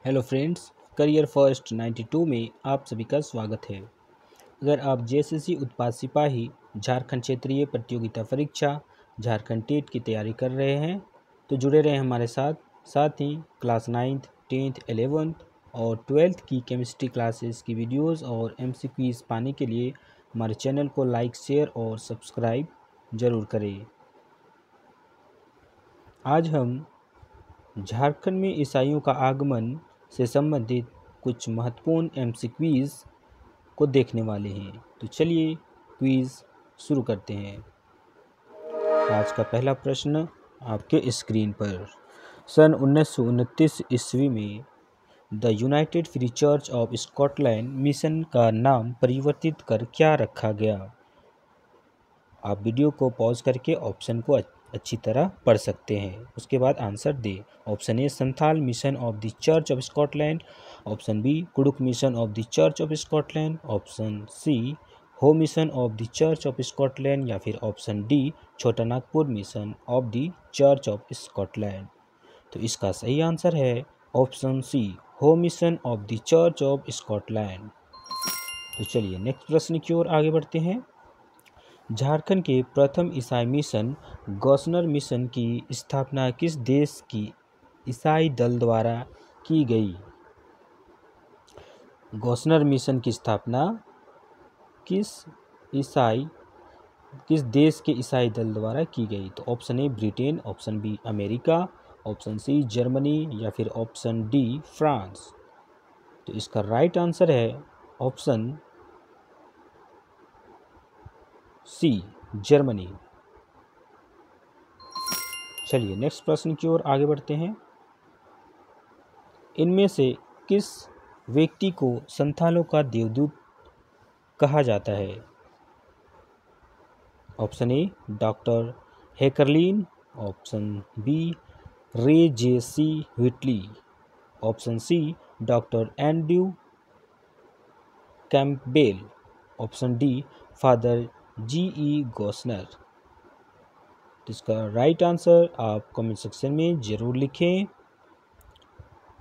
Hello friends, career first 92 में आप सभी का स्वागत है। अगर आप जेएसएससी उत्पाद सिपाही झारखंड क्षेत्रीय प्रतियोगिता परीक्षा झारखंड टेट की तैयारी कर रहे हैं तो जुड़े रहें हमारे साथ ही क्लास 9th 10th 11th और 12th की केमिस्ट्री क्लासेस की वीडियोस और एमसीक्यूज पाने के लिए हमारे चैनल को लाइक, शेयर और सब्सक्राइब ज़रूर करें। आज हम झारखंड में ईसाइयों का आगमन से संबंधित कुछ महत्वपूर्ण एमसीक्यूज को देखने वाले हैं। तो चलिए क्विज शुरू करते हैं। आज का पहला प्रश्न आपके स्क्रीन पर। सन 1929 ईस्वी में the United Free church of Scotland mission का नाम परिवर्तित कर क्या रखा गया? आप वीडियो को पॉज करके ऑप्शन को अच्छी तरह पढ़ सकते हैं, उसके बाद आंसर दें। Option A Santhal mission of the Church of Scotland, option B Kuduk mission of the Church of Scotland, option C Ho mission of the Church of Scotland या फिर option D Chota Nagpur mission of the Church of Scotland. तो इसका सही answer है option C Ho mission of the Church of Scotland. तो चलिए next प्रश्न की ओर आगे बढ़ते हैं। झारखंड के प्रथम ईसाई मिशन गॉसनर मिशन की स्थापना किस देश की ईसाई दल द्वारा की गई? गॉसनर मिशन की स्थापना किस देश के ईसाई दल द्वारा की गई? तो option A Britain, option B America, option C Germany या फिर ऑप्शन डी फ्रांस। तो इसका राइट आंसर है ऑप्शन सी जर्मनी। चलिए नेक्स्ट प्रश्न की ओर आगे बढ़ते हैं। इनमें से किस व्यक्ति को संथालों का देवदूत कहा जाता है? Option A doctor Heckerlin, option B Ray J C Whitley, option C doctor Andrew Campbell, option D father G E. Gossner. तो इसका राइट आंसर आप कमेंट सेक्शन में ज़रूर लिखें।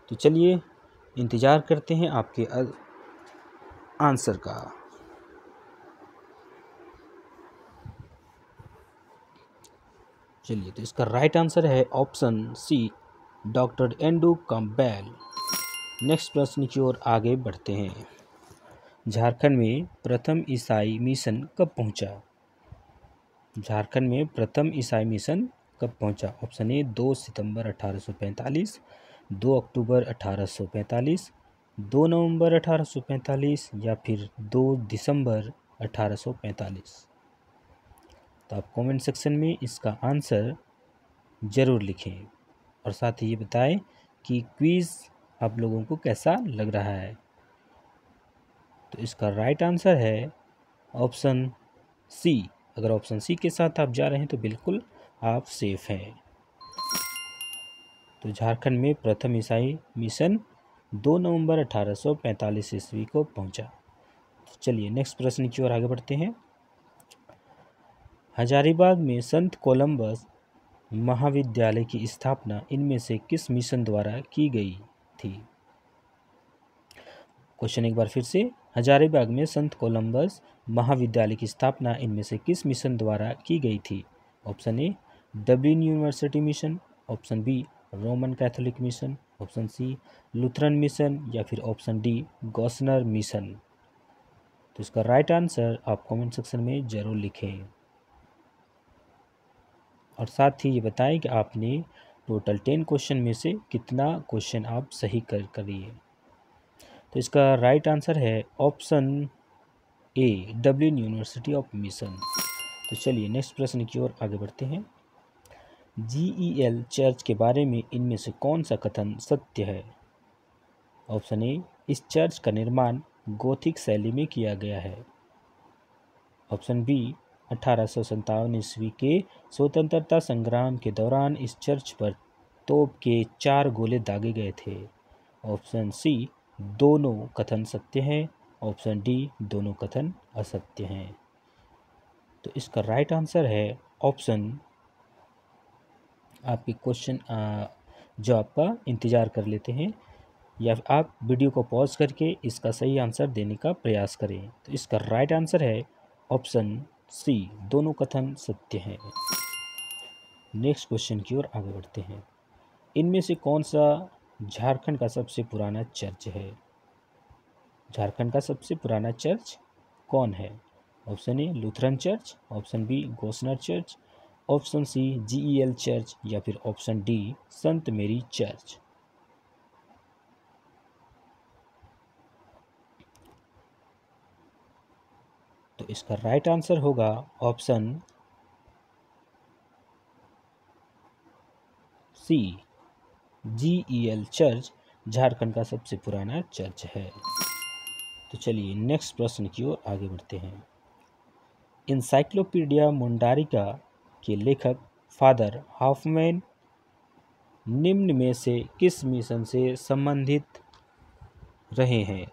तो चलिए इंतज़ार करते हैं आपके आंसर का। चलिए, तो इसका राइट आंसर है option C doctor Andrew Campbell. Next प्रश्न की ओर आगे बढ़ते हैं। झारखंड में प्रथम ईसाई मिशन कब पहुंचा? झारखंड में प्रथम ईसाई मिशन कब पहुंचा? ऑप्शन ए 2 सितंबर 1845, 2 अक्टूबर 1845, 2 नवंबर 1845 या फिर 2 दिसंबर 1845। तो आप कमेंट सेक्शन में इसका आंसर ज़रूर लिखें और साथ ही ये बताएं कि क्विज़ आप लोगों को कैसा लग रहा है। तो इसका राइट आंसर है ऑप्शन सी। अगर ऑप्शन सी के साथ आप जा रहे हैं तो बिल्कुल आप सेफ हैं। तो झारखंड में प्रथम ईसाई मिशन 2 नवंबर 1845 ईस्वी को पहुंचा। तो चलिए नेक्स्ट प्रश्न की ओर आगे बढ़ते हैं। हजारीबाग में संत कोलंबस महाविद्यालय की स्थापना इनमें से किस मिशन द्वारा की गई थी? क्वेश्चन एक बार फिर से। हजारीबाग में संत कोलंबस महाविद्यालय की स्थापना इनमें से किस मिशन द्वारा की गई थी? Option A Dublin university mission, option B Roman Catholic mission, option C Lutheran mission या फिर ऑप्शन डी गॉसनर मिशन। तो इसका राइट आंसर आप कमेंट सेक्शन में ज़रूर लिखें और साथ ही ये बताएं कि आपने टोटल 10 क्वेश्चन में से कितना क्वेश्चन आप सही करिए। तो इसका राइट आंसर है option A Dublin university of mission. तो चलिए नेक्स्ट प्रश्न की ओर आगे बढ़ते हैं। GEL चर्च के बारे में इनमें से कौन सा कथन सत्य है? ऑप्शन ए इस चर्च का निर्माण गोथिक शैली में किया गया है, ऑप्शन बी 1857 ईस्वी के स्वतंत्रता संग्राम के दौरान इस चर्च पर तोप के 4 गोले दागे गए थे, ऑप्शन सी दोनों कथन सत्य हैं, ऑप्शन डी दोनों कथन असत्य हैं। तो इसका राइट आंसर है ऑप्शन, आपके क्वेश्चन जो आपका इंतज़ार कर लेते हैं, या आप वीडियो को पॉज करके इसका सही आंसर देने का प्रयास करें। तो इसका राइट आंसर है ऑप्शन सी, दोनों कथन सत्य हैं। नेक्स्ट क्वेश्चन की ओर आगे बढ़ते हैं। इनमें से कौन सा झारखंड का सबसे पुराना चर्च है? झारखंड का सबसे पुराना चर्च कौन है? Option A Lutheran church, option B Gossner church, option C GEL church या फिर ऑप्शन डी संत मेरी चर्च। तो इसका राइट आंसर होगा option C, GEL church Jharkhand का सबसे पुराना चर्च है। तो चलिए नेक्स्ट प्रश्न की ओर आगे बढ़ते हैं। इंसाइक्लोपीडिया मुंडारिका के लेखक फादर हाफमैन निम्न में से किस मिशन से संबंधित रहे हैं?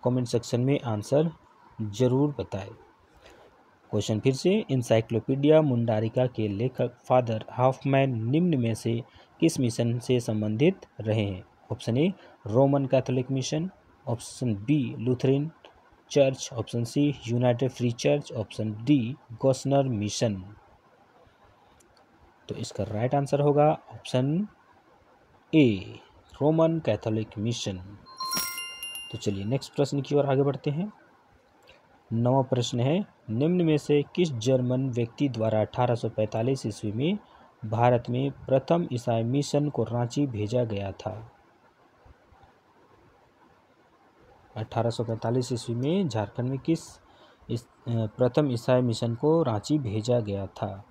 कमेंट सेक्शन में आंसर जरूर बताएं। क्वेश्चन फिर से, इंसाइक्लोपीडिया मुंडारिका के लेखक फादर हाफमैन निम्न में से किस मिशन से संबंधित रहे हैं? Option A Roman Catholic mission, option B Lutheran church, option C United Free church, option D Gossner mission. तो इसका राइट आंसर होगा option A Roman Catholic mission. तो चलिए नेक्स्ट प्रश्न की ओर आगे बढ़ते हैं। 9वां प्रश्न है, निम्न में से किस जर्मन व्यक्ति द्वारा 1845 ईस्वी में भारत में प्रथम ईसाई मिशन को रांची भेजा गया था? 1845 ईस्वी में झारखंड में किस प्रथम ईसाई मिशन को रांची भेजा गया था?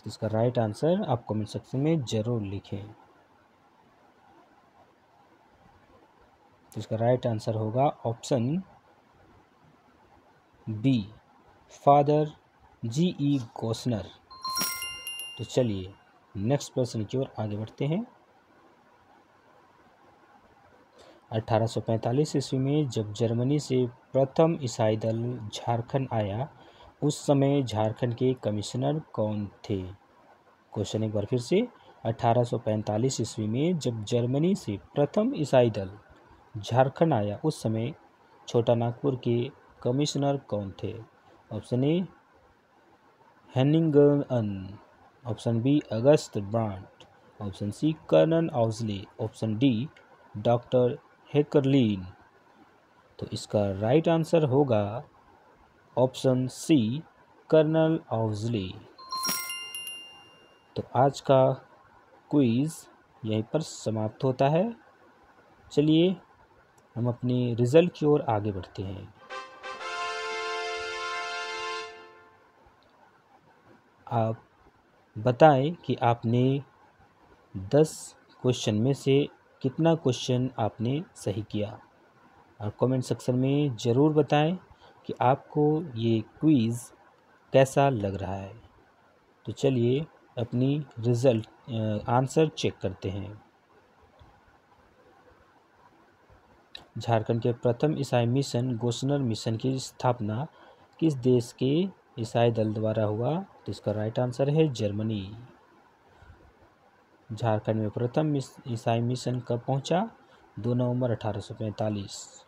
इसका राइट आंसर आप कमेंट सेक्शन में जरूर लिखें। तो इसका राइट आंसर होगा option B father GE Gossner. तो चलिए नेक्स्ट प्रश्न की ओर आगे बढ़ते हैं। 1845 ईस्वी में जब जर्मनी से प्रथम ईसाई दल झारखंड आया, उस समय झारखंड के कमिश्नर कौन थे? क्वेश्चन एक बार फिर से, 1845 ईस्वी में जब जर्मनी से प्रथम ईसाई दल झारखंड आया, उस समय छोटा नागपुर के कमिश्नर कौन थे? Option A Hennigan, option B August Brandt, option C colonel Ouseley, option D doctor Heckerlin. तो इसका राइट आंसर होगा ऑप्शन सी कर्नल आउजले। तो आज का क्विज यहीं पर समाप्त होता है। चलिए हम अपनी रिजल्ट की ओर आगे बढ़ते हैं। आप बताएं कि आपने 10 क्वेश्चन में से कितना क्वेश्चन आपने सही किया, और कमेंट सेक्शन में ज़रूर बताएं कि आपको ये क्विज़ कैसा लग रहा है। तो चलिए अपनी रिजल्ट आंसर चेक करते हैं। झारखंड के प्रथम ईसाई मिशन गोस्नर मिशन की स्थापना किस देश के ईसाई दल द्वारा हुआ? तो इसका राइट आंसर है जर्मनी। झारखंड में प्रथम ईसाई मिशन कब पहुंचा? 2 नवंबर 1845।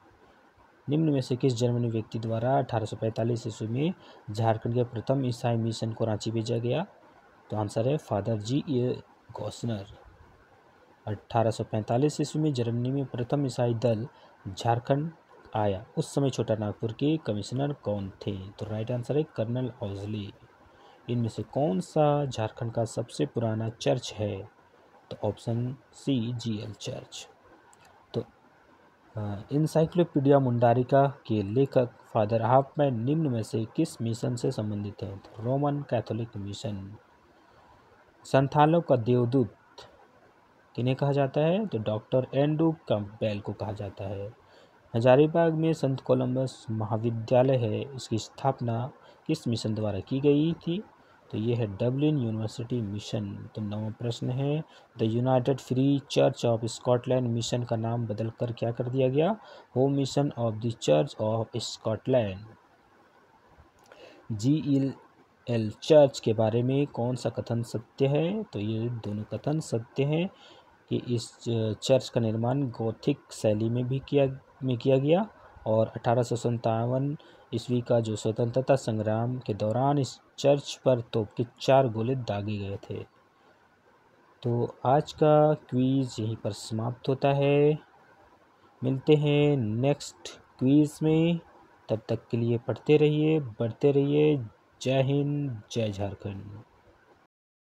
निम्न में से किस जर्मनी व्यक्ति द्वारा 1845 ईस्वी में झारखंड के प्रथम ईसाई मिशन को रांची भेजा गया? तो आंसर है फादर GE गोस्नर। 1845 ईस्वी में जर्मनी में प्रथम ईसाई दल झारखंड आया, उस समय छोटा नागपुर के कमिश्नर कौन थे? तो राइट आंसर है कर्नल आउजले। इनमें से कौन सा झारखंड का सबसे पुराना चर्च है? तो ऑप्शन सी GEL चर्च। तो इंसाइक्लोपीडिया मुंडारिका के लेखक फादर हाफमैन निम्न में से किस मिशन से संबंधित हैं? तो रोमन कैथोलिक मिशन। संथालों का देवदूत किन्हें कहा जाता है? तो डॉक्टर एंड्रू कैंपबेल को कहा जाता है। हजारीबाग में संत कोलंबस महाविद्यालय है, इसकी स्थापना किस मिशन द्वारा की गई थी? तो ये है डबलिन यूनिवर्सिटी मिशन। तो 9वां प्रश्न है, the United Free church of Scotland mission का नाम बदलकर क्या कर दिया गया? Home mission of the Church of Scotland. GEL church के बारे में कौन सा कथन सत्य है? तो ये दोनों कथन सत्य हैं कि इस चर्च का निर्माण गोथिक शैली में किया गया और 1857 ईस्वी का जो स्वतंत्रता संग्राम के दौरान इस चर्च पर तोप के 4 गोले दागे गए थे। तो आज का क्विज़ यहीं पर समाप्त होता है। मिलते हैं नेक्स्ट क्विज़ में। तब तक के लिए पढ़ते रहिए, बढ़ते रहिए। जय हिंद, जय झारखंड।